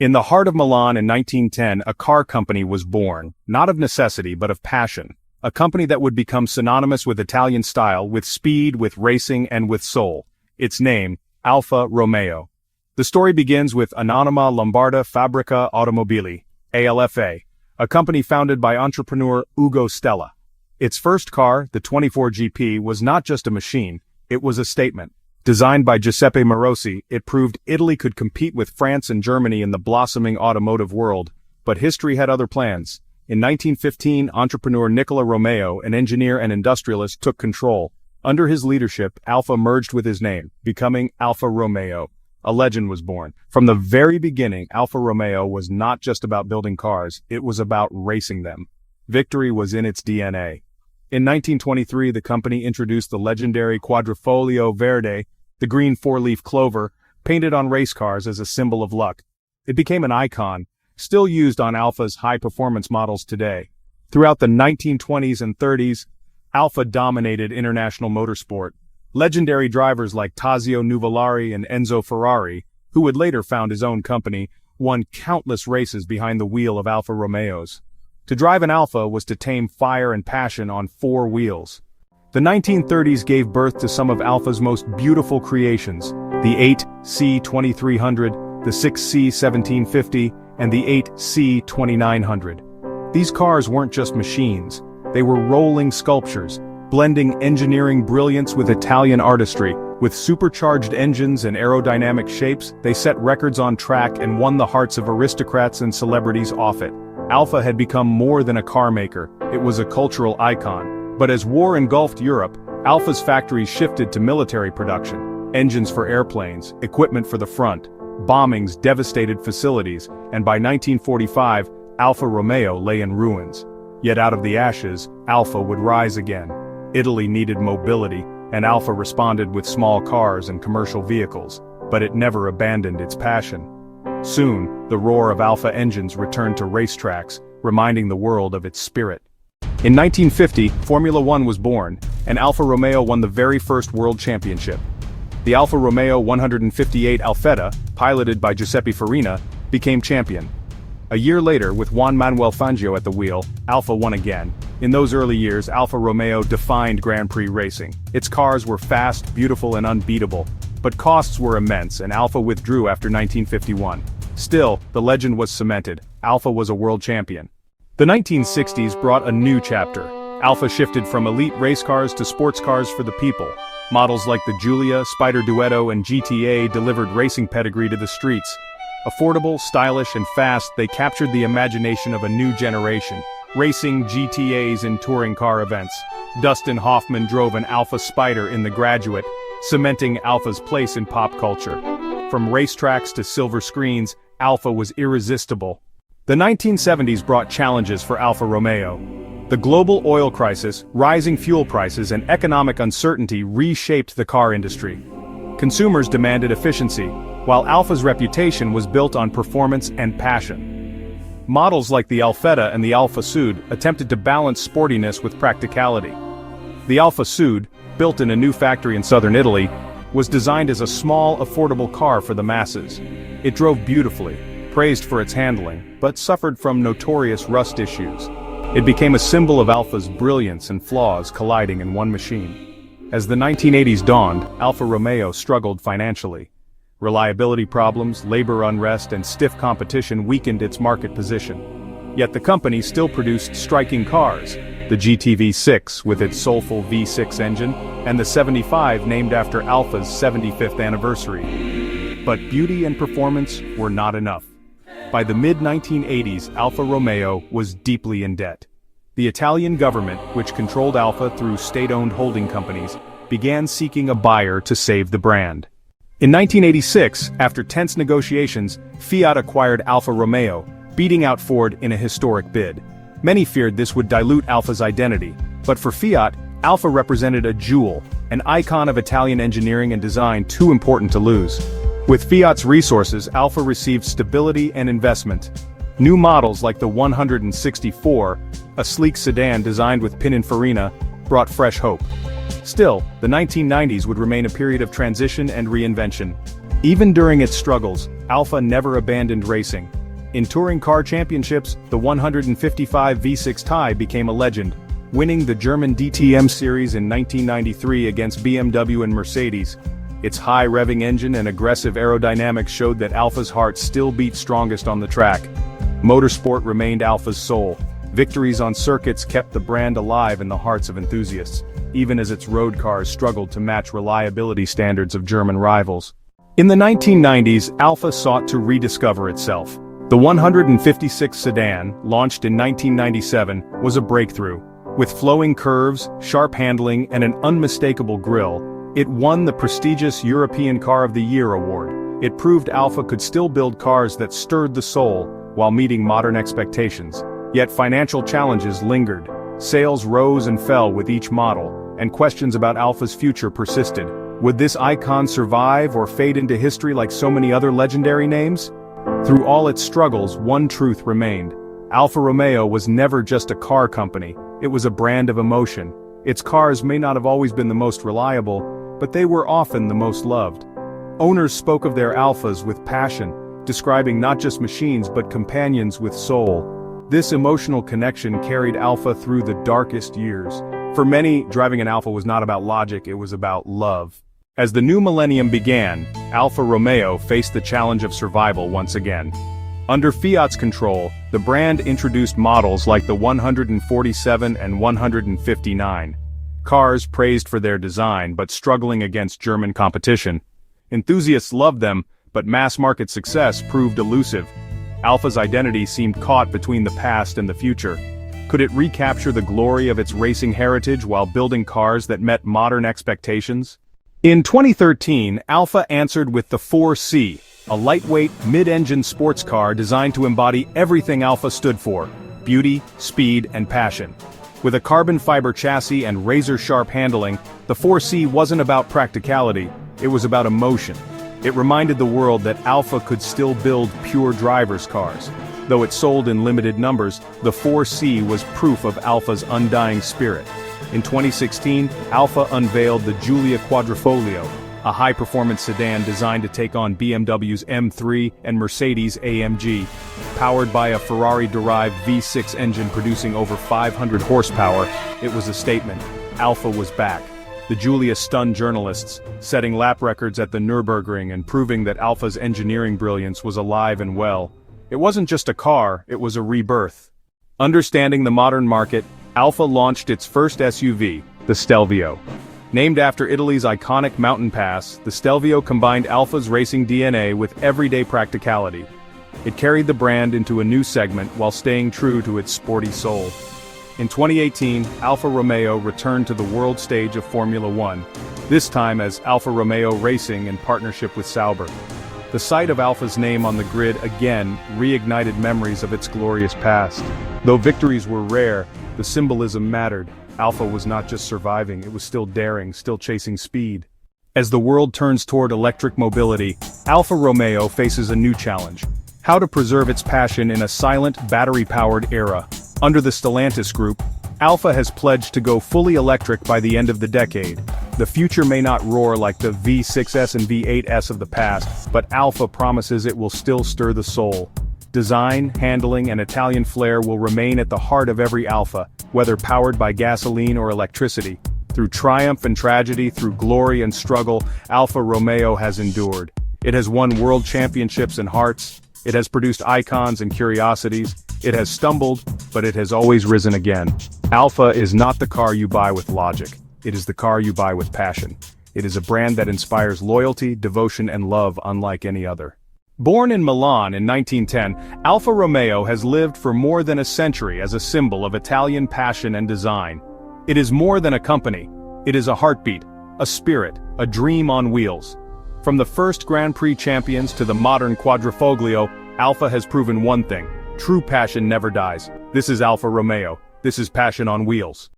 In the heart of Milan in 1910, a car company was born, not of necessity but of passion. A company that would become synonymous with Italian style, with speed, with racing, and with soul. Its name, Alfa Romeo. The story begins with Anonima Lombarda Fabbrica Automobili, ALFA, a company founded by entrepreneur Ugo Stella. Its first car, the 24GP, was not just a machine, it was a statement. Designed by Giuseppe Morosi, it proved Italy could compete with France and Germany in the blossoming automotive world, but history had other plans. In 1915, entrepreneur Nicola Romeo, an engineer and industrialist, took control. Under his leadership, Alfa merged with his name, becoming Alfa Romeo. A legend was born. From the very beginning, Alfa Romeo was not just about building cars, it was about racing them. Victory was in its DNA. In 1923, the company introduced the legendary Quadrifoglio Verde, the green four-leaf clover, painted on race cars as a symbol of luck. It became an icon, still used on Alfa's high-performance models today. Throughout the 1920s and 30s, Alfa dominated international motorsport. Legendary drivers like Tazio Nuvolari and Enzo Ferrari, who would later found his own company, won countless races behind the wheel of Alfa Romeos. To drive an Alfa was to tame fire and passion on four wheels. The 1930s gave birth to some of Alfa's most beautiful creations, the 8C2300, the 6C1750, and the 8C2900. These cars weren't just machines, they were rolling sculptures, blending engineering brilliance with Italian artistry. With supercharged engines and aerodynamic shapes, they set records on track and won the hearts of aristocrats and celebrities off it. Alfa had become more than a car maker, it was a cultural icon. But as war engulfed Europe, Alfa's factories shifted to military production. Engines for airplanes, equipment for the front, bombings devastated facilities, and by 1945, Alfa Romeo lay in ruins. Yet out of the ashes, Alfa would rise again. Italy needed mobility, and Alfa responded with small cars and commercial vehicles, but it never abandoned its passion. Soon, the roar of Alfa engines returned to racetracks, reminding the world of its spirit. In 1950, Formula One was born, and Alfa Romeo won the very first world championship. The Alfa Romeo 158 Alfetta, piloted by Giuseppe Farina, became champion. A year later, with Juan Manuel Fangio at the wheel, Alfa won again. In those early years, Alfa Romeo defined Grand Prix racing. Its cars were fast, beautiful, and unbeatable. But costs were immense, and Alfa withdrew after 1951. Still, the legend was cemented. Alfa was a world champion. The 1960s brought a new chapter. Alfa shifted from elite race cars to sports cars for the people. Models like the Giulia, Spider Duetto, and GTA delivered racing pedigree to the streets. Affordable, stylish, and fast, they captured the imagination of a new generation, racing GTAs in touring car events. Dustin Hoffman drove an Alfa Spider in The Graduate, cementing Alfa's place in pop culture. From racetracks to silver screens, Alfa was irresistible. The 1970s brought challenges for Alfa Romeo. The global oil crisis, rising fuel prices, and economic uncertainty reshaped the car industry. Consumers demanded efficiency, while Alfa's reputation was built on performance and passion. Models like the Alfetta and the Alfa Sud attempted to balance sportiness with practicality. The Alfa Sud, built in a new factory in southern Italy, was designed as a small, affordable car for the masses. It drove beautifully, praised for its handling, but suffered from notorious rust issues. It became a symbol of Alfa's brilliance and flaws colliding in one machine. As the 1980s dawned, Alfa Romeo struggled financially. Reliability problems, labor unrest, and stiff competition weakened its market position. Yet the company still produced striking cars, the GTV6 with its soulful V6 engine, and the 75 named after Alfa's 75th anniversary. But beauty and performance were not enough. By the mid-1980s, Alfa Romeo was deeply in debt. The Italian government, which controlled Alfa through state-owned holding companies, began seeking a buyer to save the brand. In 1986, after tense negotiations, Fiat acquired Alfa Romeo, beating out Ford in a historic bid. Many feared this would dilute Alfa's identity, but for Fiat, Alfa represented a jewel, an icon of Italian engineering and design too important to lose. With Fiat's resources, Alfa received stability and investment. New models like the 164, a sleek sedan designed with Pininfarina, brought fresh hope. Still, the 1990s would remain a period of transition and reinvention. Even during its struggles, Alfa never abandoned racing. In touring car championships, the 155 V6 Thai became a legend, winning the German DTM series in 1993 against BMW and Mercedes. Its high-revving engine and aggressive aerodynamics showed that Alfa's heart still beat strongest on the track. Motorsport remained Alfa's soul. Victories on circuits kept the brand alive in the hearts of enthusiasts, even as its road cars struggled to match reliability standards of German rivals. In the 1990s, Alfa sought to rediscover itself. The 156 sedan, launched in 1997, was a breakthrough. With flowing curves, sharp handling, and an unmistakable grille, it won the prestigious European Car of the Year award. It proved Alfa could still build cars that stirred the soul, while meeting modern expectations. Yet financial challenges lingered. Sales rose and fell with each model, and questions about Alfa's future persisted. Would this icon survive or fade into history like so many other legendary names? Through all its struggles, one truth remained. Alfa Romeo was never just a car company, it was a brand of emotion. Its cars may not have always been the most reliable, but they were often the most loved. Owners spoke of their Alfas with passion, describing not just machines but companions with soul. This emotional connection carried Alfa through the darkest years. For many, driving an Alfa was not about logic, it was about love. As the new millennium began, Alfa Romeo faced the challenge of survival once again. Under Fiat's control, the brand introduced models like the 147 and 159. Cars praised for their design but struggling against German competition. Enthusiasts loved them, but mass-market success proved elusive. Alfa's identity seemed caught between the past and the future. Could it recapture the glory of its racing heritage while building cars that met modern expectations? In 2013, Alfa answered with the 4C, a lightweight, mid-engine sports car designed to embody everything Alfa stood for: beauty, speed, and passion. With a carbon fiber chassis and razor-sharp handling, the 4C wasn't about practicality, it was about emotion. It reminded the world that Alfa could still build pure driver's cars. Though it sold in limited numbers, the 4C was proof of Alfa's undying spirit. In 2016, Alfa unveiled the Giulia Quadrifoglio, a high-performance sedan designed to take on BMW's M3 and Mercedes AMG. Powered by a Ferrari-derived V6 engine producing over 500 horsepower, it was a statement. Alfa was back. The Giulia stunned journalists, setting lap records at the Nürburgring and proving that Alfa's engineering brilliance was alive and well. It wasn't just a car, it was a rebirth. Understanding the modern market, Alfa launched its first SUV, the Stelvio. Named after Italy's iconic mountain pass, the Stelvio combined Alfa's racing DNA with everyday practicality. It carried the brand into a new segment while staying true to its sporty soul. In 2018, Alfa Romeo returned to the world stage of Formula One, this time as Alfa Romeo Racing in partnership with Sauber. The sight of Alfa's name on the grid again reignited memories of its glorious past. Though victories were rare, the symbolism mattered. Alfa was not just surviving, it was still daring, still chasing speed. As the world turns toward electric mobility, Alfa Romeo faces a new challenge: how to preserve its passion in a silent, battery-powered era. Under the Stellantis Group, Alfa has pledged to go fully electric by the end of the decade. The future may not roar like the V6S and V8S of the past, but Alfa promises it will still stir the soul. Design, handling, and Italian flair will remain at the heart of every Alfa, whether powered by gasoline or electricity. Through triumph and tragedy, through glory and struggle, Alfa Romeo has endured. It has won world championships and hearts. It has produced icons and curiosities. It has stumbled, but it has always risen again. Alfa is not the car you buy with logic. It is the car you buy with passion. It is a brand that inspires loyalty, devotion, and love unlike any other. Born in Milan in 1910, Alfa Romeo has lived for more than a century as a symbol of Italian passion and design. It is more than a company. It is a heartbeat, a spirit, a dream on wheels. From the first Grand Prix champions to the modern Quadrifoglio, Alfa has proven one thing: true passion never dies. This is Alfa Romeo. This is passion on wheels.